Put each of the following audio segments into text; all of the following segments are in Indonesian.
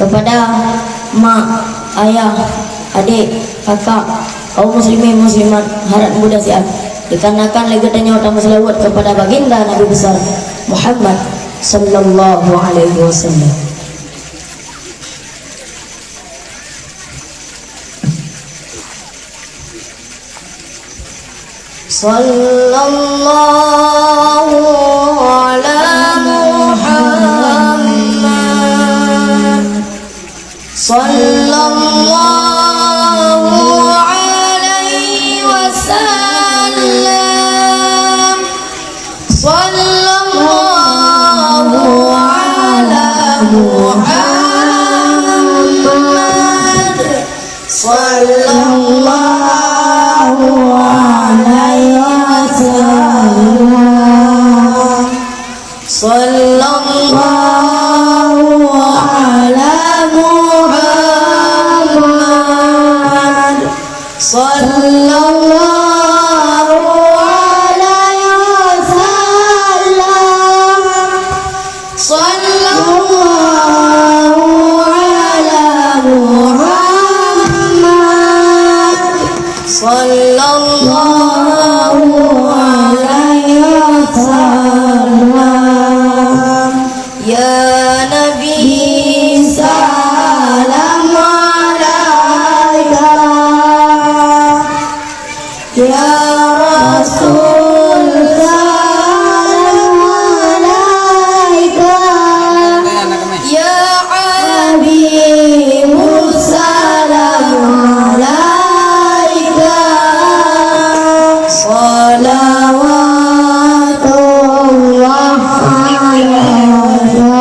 kepada mak, ayah, adik, kakak, kaum muslimin muslimat, harap muda siap dikarenakan legatnya utama selawat kepada baginda Nabi besar Muhammad sallallahu alaihi wasallam. Sallallahu ala Muhammad, sallallahu alaihi wasallam, sallallahu ala Muhammad, sallallahu alaihi wasallam, sallallahu ala Muhammad, sallallahu alaihi wasallam, sallallahu ala Muhammad, sallallahu alaihi wasallam. Ya Nabi salam alaika, ya Rasul salam alaika, ya Habib salam alaika, salawatullah alaika,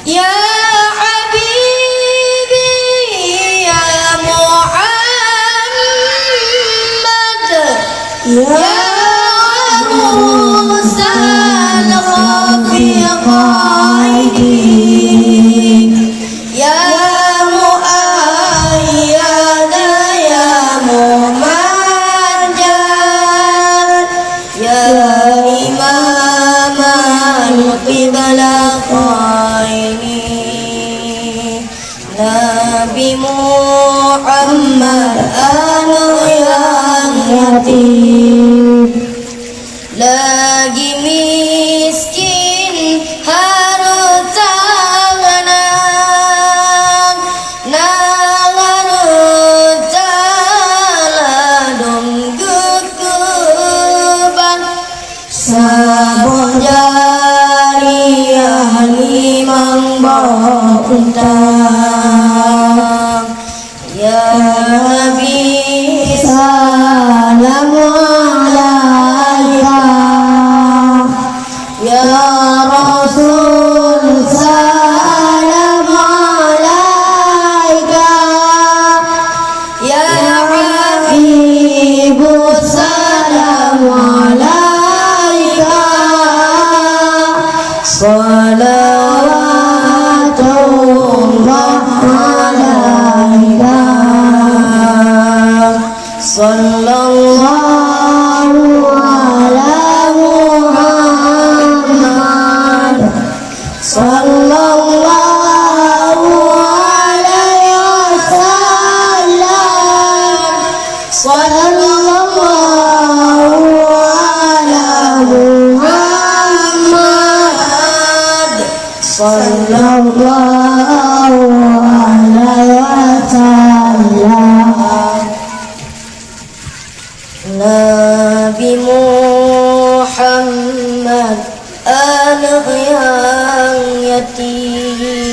ya Habibi ya Muhammad, ya Mursal Khafiqaini, ya Muayyada ya Mumajjad, ya Imam al-Qiblataini, Nabi Muhammad anak yang yatim, lagi miskin harta nang harta ladung guguban, sabon jariah limang bauntang, ya Nabi salam alaika, ya Rasul salam alaika, ya Habib salam alaika, salawatullah alaika, sallallahu ala Muhammad, sallallahu alaihi wasallam, sallallahu ala Muhammad, sallallahu alaihi wasallam. Nabi Muhammad anak yang yatim,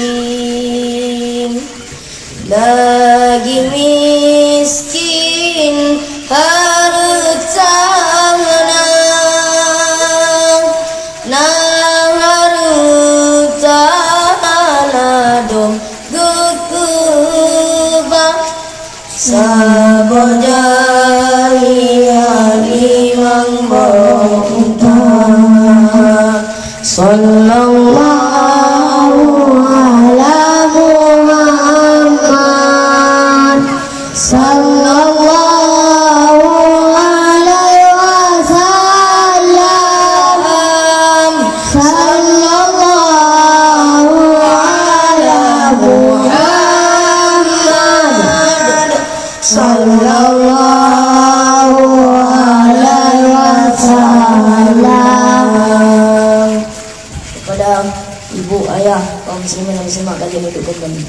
lagi miskin harta nang harta ladung guguban, sabon jariah limang bauntang, sallallahu ala Muhammad, sallallahu alaihi wasallam. Kepada ibu, ayah, kaum muslimin dan muslimat kalian hidup kembali.